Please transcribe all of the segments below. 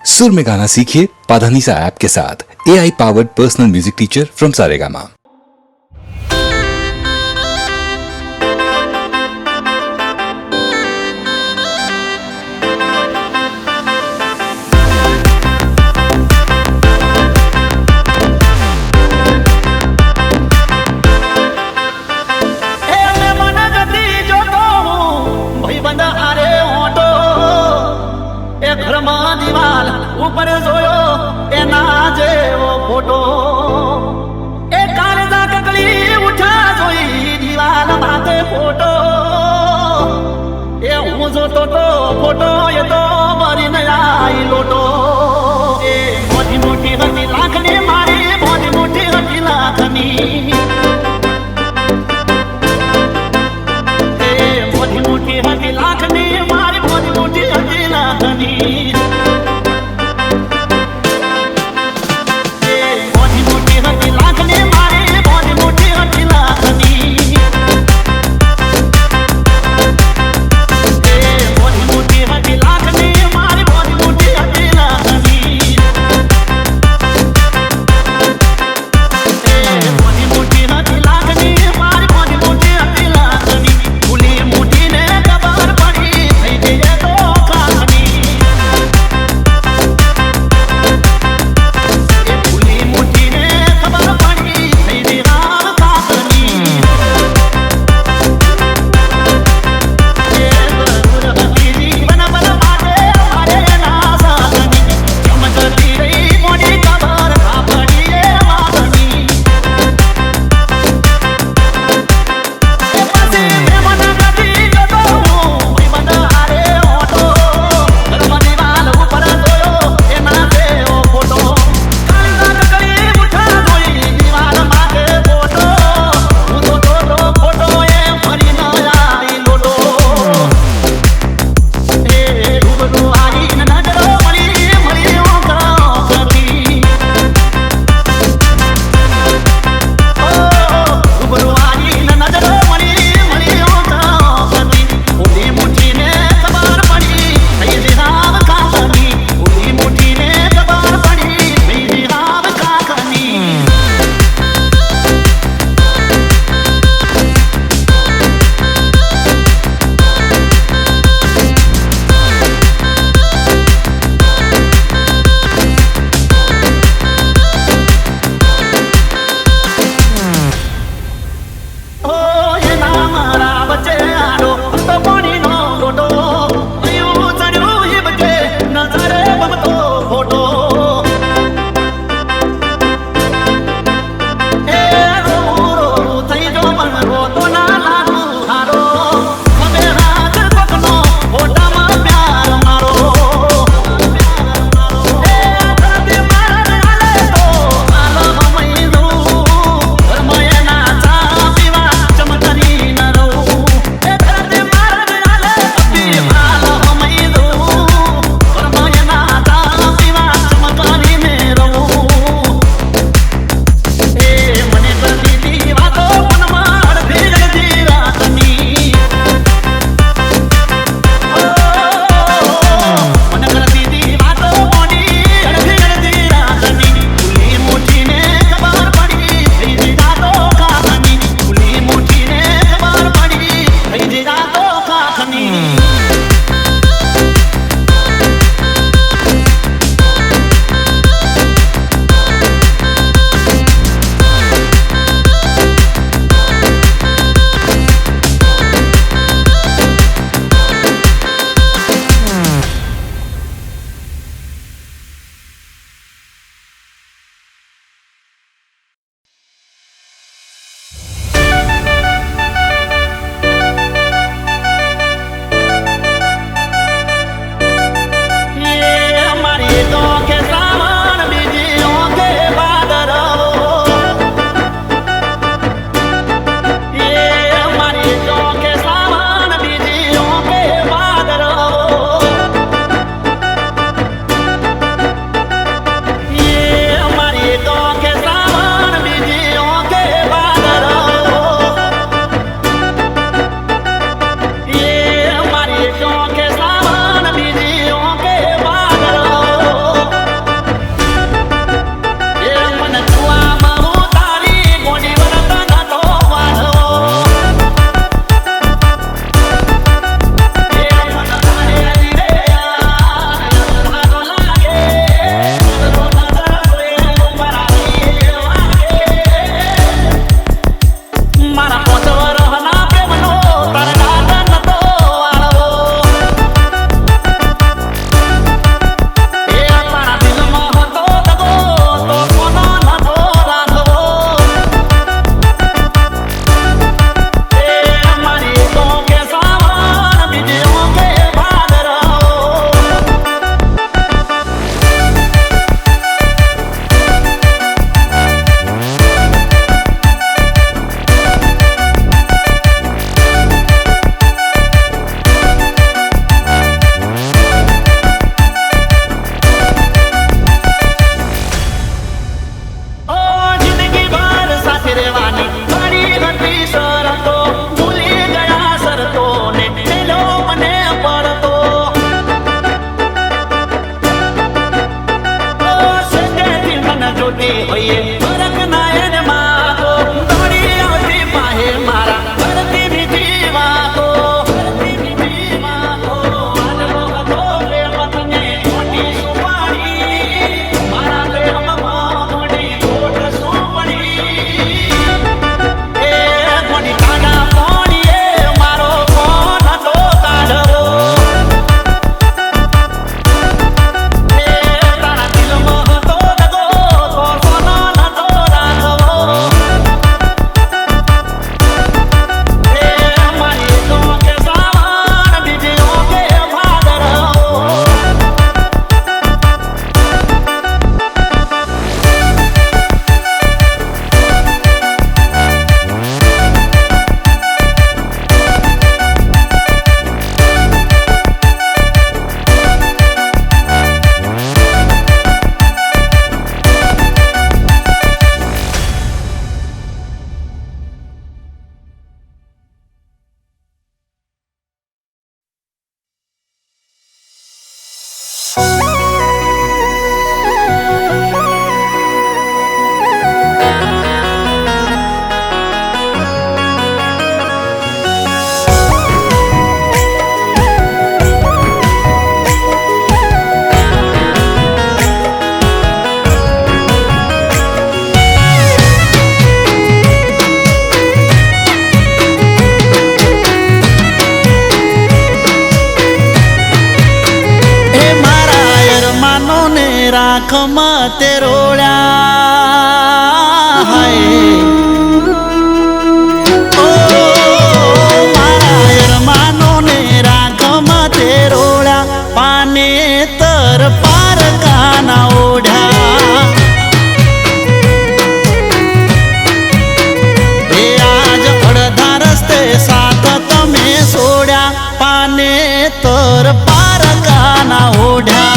सुर में गाना सीखिए पाधानीसा ऐप के साथ। AI powered personal music teacher from Saregama. ऊपर जोयो ए नाजे वो फोटो ए कालजा ककली उठा जोई दीवाल भाते फोटो ए हूँ जो तो फोटो ये तो मरी न आई लोटो ए मोटी मोटी हटी लाखनी मारी मोटी मोटी हटी लाखनी ए मोटी मोटी हटी लाखनी मारी मोटी मोटी हटी लाखनी જોતી હોઈએ ફરક ના એને માગો દોડી આવતી પાહે મારા ફરતી બીજી વાતો ફરતી બીજી વાતો આલો હતો પ્રેમ તને મોટી સુપાડી મારા પ્રેમમાં મોટી ખોટ સુપડી એ મોટી કાના પોણીએ મારો કોણ હતો કાઢવો રાખમાં તે રોળ્યા હાય ઓ મારા અરમાનો ને રાખમાં તે રોળ્યા પાને તર પારકાના ઓઢા એ આજ અડધા રસ્તે સાથ તમે છોડ્યા પાને તર પારકાના ઓઢા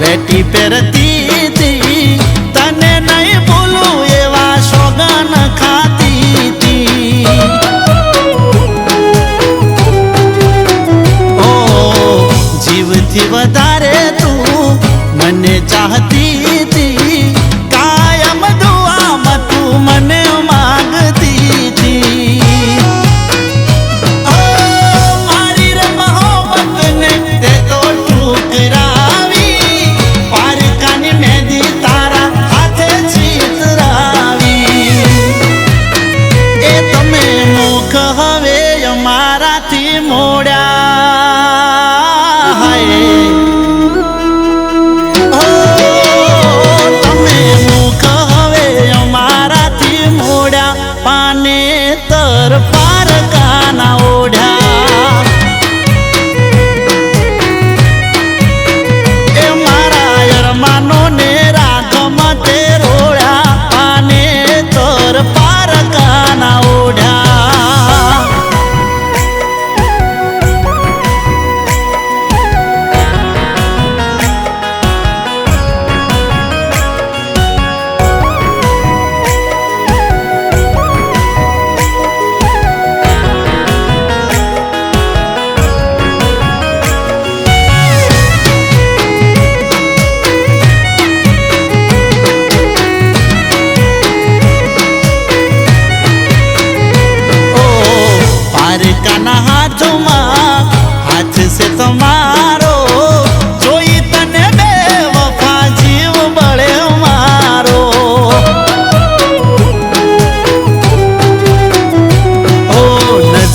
વેટી પહેરતી તી તને નહીં ભૂલું એવા સોગન ખાતી તી ઓ જીવથી વધારે તું મને ચાહતી તી કાયમ દુઆમાં તું મને માગતી તી મારી રે મોહબ્બતને તે તો ઠુકરાવી પારકા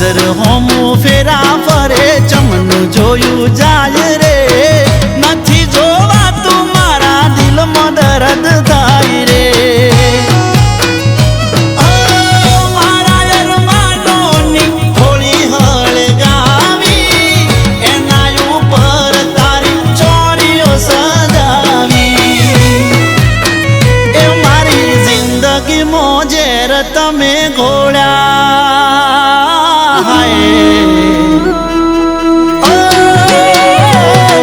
પાદર હોમું ફેરા ફરે ચમનું જોયું જાય રે નથી જોવાતું મારા દિલમાં દર્દ થાય રે મારા અરમાનોની હોળી હળગાવી એના ઉપર તારી ચોરીઓ સજાવી એ મારી જિંદગીમાં ઝેર તમે ઘોળ્યા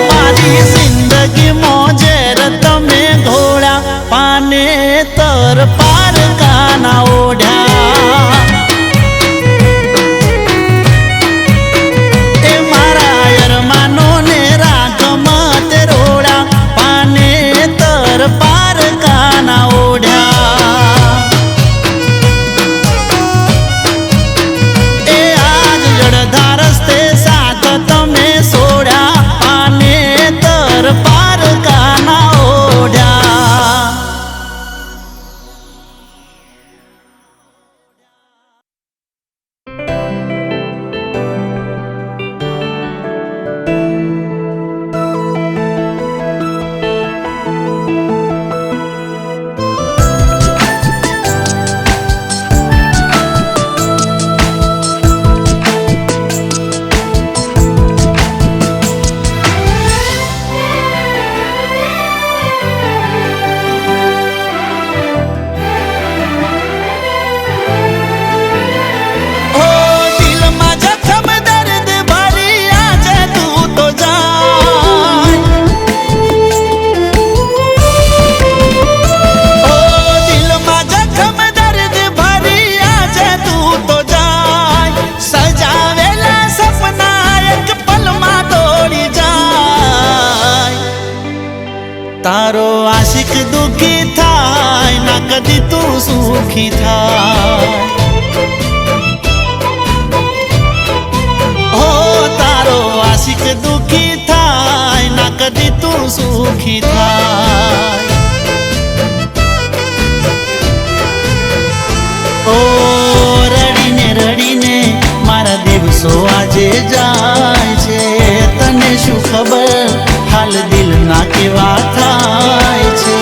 મારી જિંદગીમાં ઝેર તમે ઘોળ્યા પાને તર પાર કાના ઓઢ્યા એ મારા અરમાનોને રાખમત રોળ્યા પાને તર પાર કાના ઓઢ્યા એ આજ અડધા રસ્તે સાથ તમે સોડ્યા પાને તર પાર કાના ઓઢ્યા તારો આશિક દુખી થાય ના કદી તું સુખી થાય હો તારો આશિક દુખી થાય ના કદી તું સુખી થાય ઓ રડીને રડીને મારા દિવસો આજે જાય છે તને શું ખબર હાલ દિલ ના કેવા થાય છે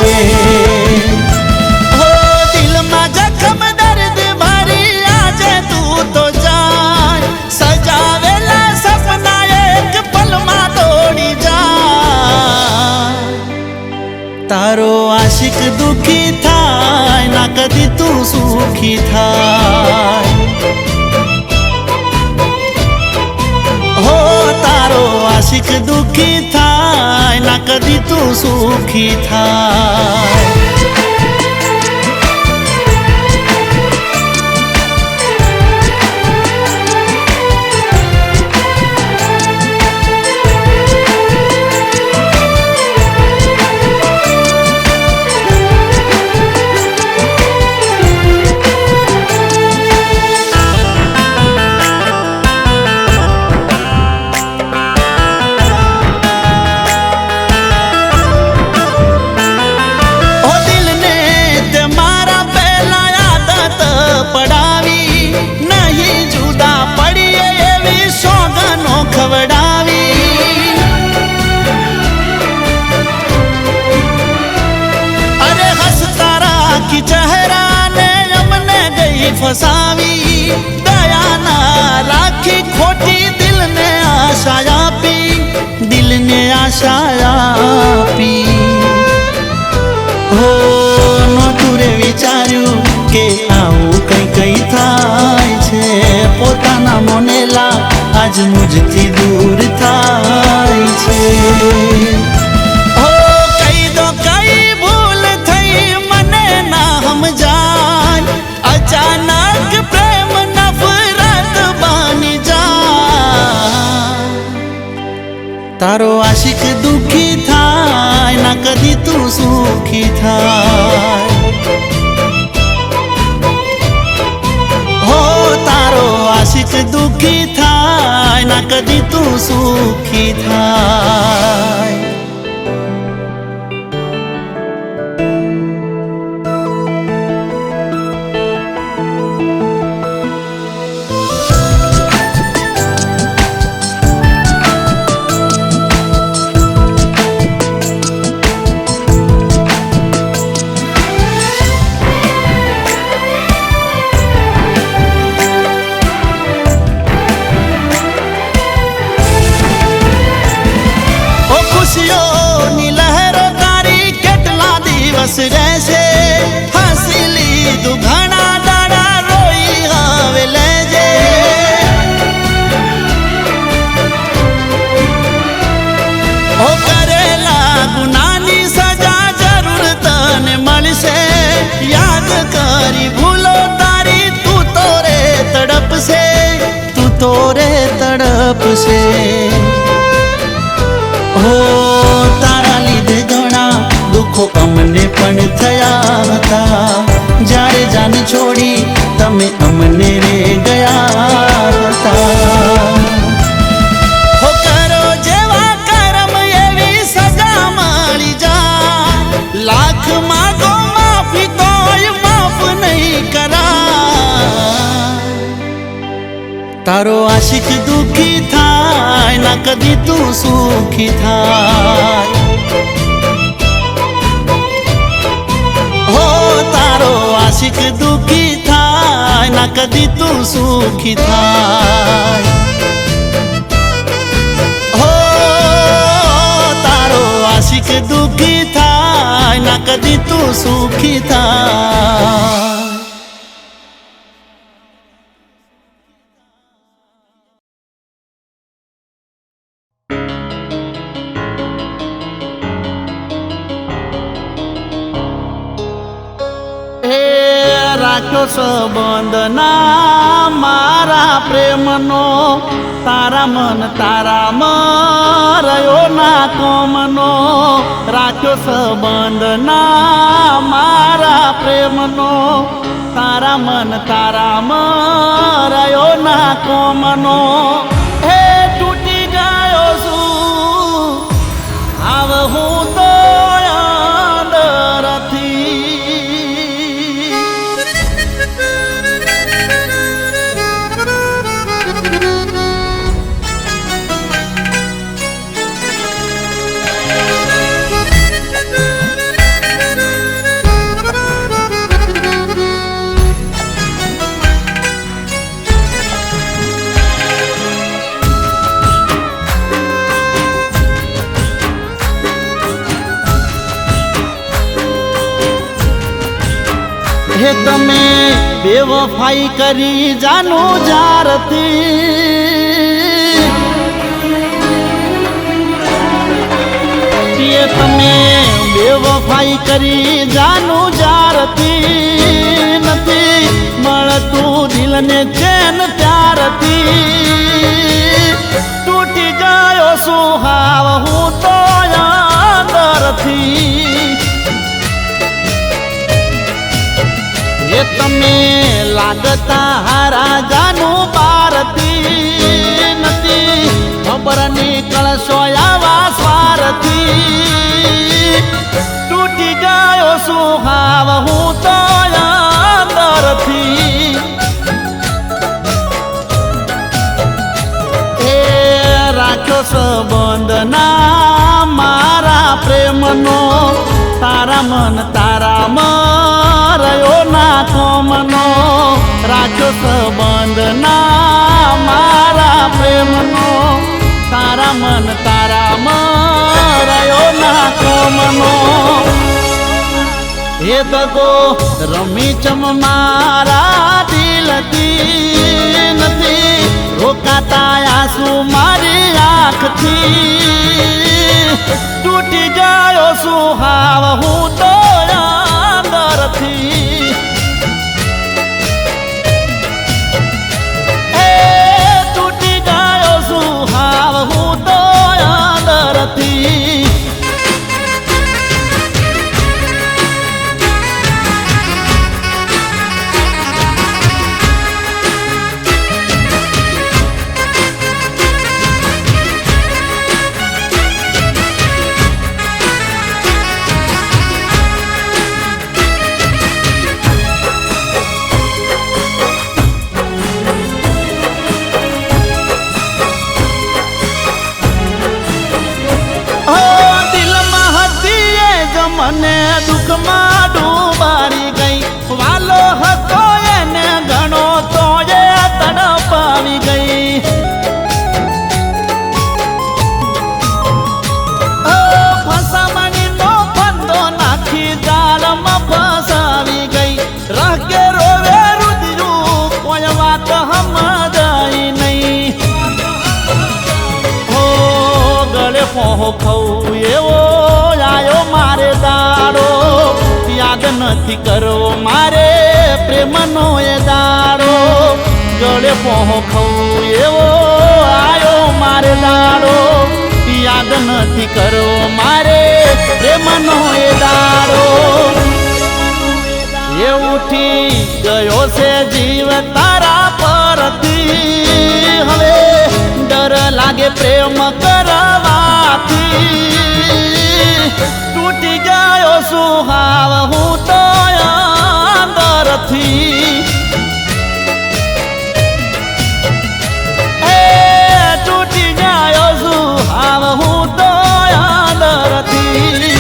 હો દિલમાં જખમ દર્દ ભરી આજે તું તો જાય સજાવેલા સપના એક પલમાં તોડી જાય તારો આશિક દુખી થાય ના કદી તું સુખી થાય હો તારો આશિક દુખી થાય ના કદી તું સુખી થાય ફસાવી દયા ના રાખી ખોટી દિલને આશા આપી દિલને આશા આપી હો નહોતું રે વિચાર્યું કે આવું કઈ કઈ થાય છે પોતાના મોનેલા આજ મુજથી દૂર થાય છે હો કઈ દો કઈ ભૂલ થઈ મને ના સમજાય અચાનક પ્રેમ નફરત બની જાય તારો આશિક દુખી થાય ના કદી તું સુખી થાય હો તારો આશિક દુખી થાય ના કદી તું સુખી થાય છે. હો તારા લીધે ઘણા દુઃખો અમને પણ થયા હતા. જ્યારે જાન છોડી તમે અમને રે ગયા હતા. હો કરો જેવા કરમ એવી સજા મળી જાય. લાખ માગો માફી તોય માફ નહીં કરા. તારો આશિક દુખી થાય ના કદી તું સુખી થાય. હો તારો આશિક દુખી થાય ના કદી તું સુખી થાય. હો તારો આશિક દુખી થાય ના કદી તું સુખી થાય. રાખ્યો સંબંધ ના મારા પ્રેમનો. તારા મન તારામાં રહ્યો ના કોમનો. રાખ્યો સંબંધ ના મારા પ્રેમનો. તારા મન તારામાં રહ્યો ના કોમનો. હે તૂટી ગયો છું આવ હું તો હે તમે બેવફાઈ કરી જાનો જારતી. એ તમે બેવફાઈ કરી જાનો જારતી. નથી મળતું દિલને ચેન ત્યારથી. તૂટી ગયો સુહાવ હું તો અંદરથી. એ તમે લાગતા હારા જાનું બારતી. નથી ખબર નીકળશો આવા સ્વારથી. તૂટી ગયો સુહાવ હું તો અંદરથી. એ રાખ્યો સંબંધ ના મારા પ્રેમનો. તારા મન તારામાં રહ્યો ના કોમનો. રાખ્યો સંબંધ ના મારા પ્રેમનો. તારા મન તારામાં રહ્યો ના કોમનો. હે દગો રમી ચમ મારા દિલથી. નથી રોકાતા આંસુ મારી આંખથી. તૂટી ગયો સુહાવ હું તો અંદરથી. એ તૂટી ગયો સુહાવ હું તો અંદરથી. મને દુઃખમાં ડૂબારી ગઈ. વાલો હતો એને ઘણો તો એ તડપાવી ગઈ. ફસામણીનો ફંદો નાખી જાળમાં ફસાવી ગઈ. રહકે રોવે રુદિયું કોઈ વાત સમજાય નહીં. હો ગળે પહોં ખવું એવો આયો મારે દાડો. યાદ નથી કરવો મારે પ્રેમનો એ દાડો. ગળે પહોં ખવું એવો આયો મારે દાડો યાદ નથી કરવો મારે પ્રેમનો એ દાડો એ ઉઠી ગયો છે જીવ તારા પરથી હવે ડર લાગે પ્રેમ કરવાથી તૂટી ગયો સુહાવ હું તો અંદરથી તૂટી ગયો સુહાવ હું તો અંદરથી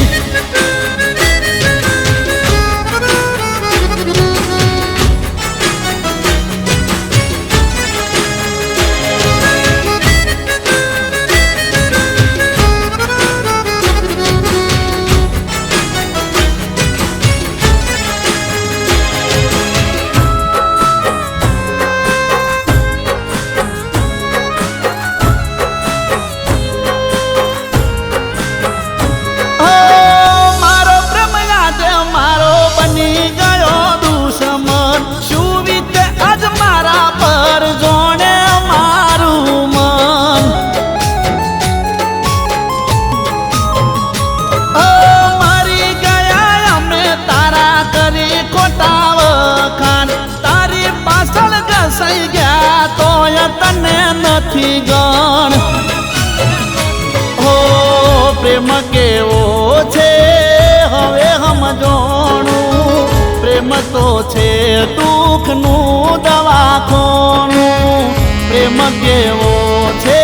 નથી ગણ હો પ્રેમ કેવો છે હવે સમજોણું પ્રેમ તો છે દુઃખનું દવાખાનું પ્રેમ કેવો છે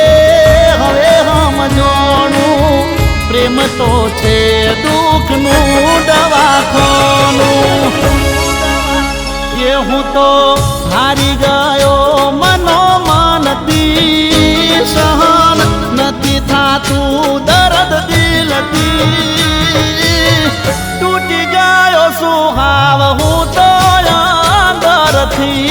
હવે સમજોણું પ્રેમ તો છે દુઃખનું દવાખાનું એ હું તો હારી ગયો મનોમનથી સહન નથી થાતું દર્દ દિલથી તૂટી ગયો સુહાવ હું તો અંદરથી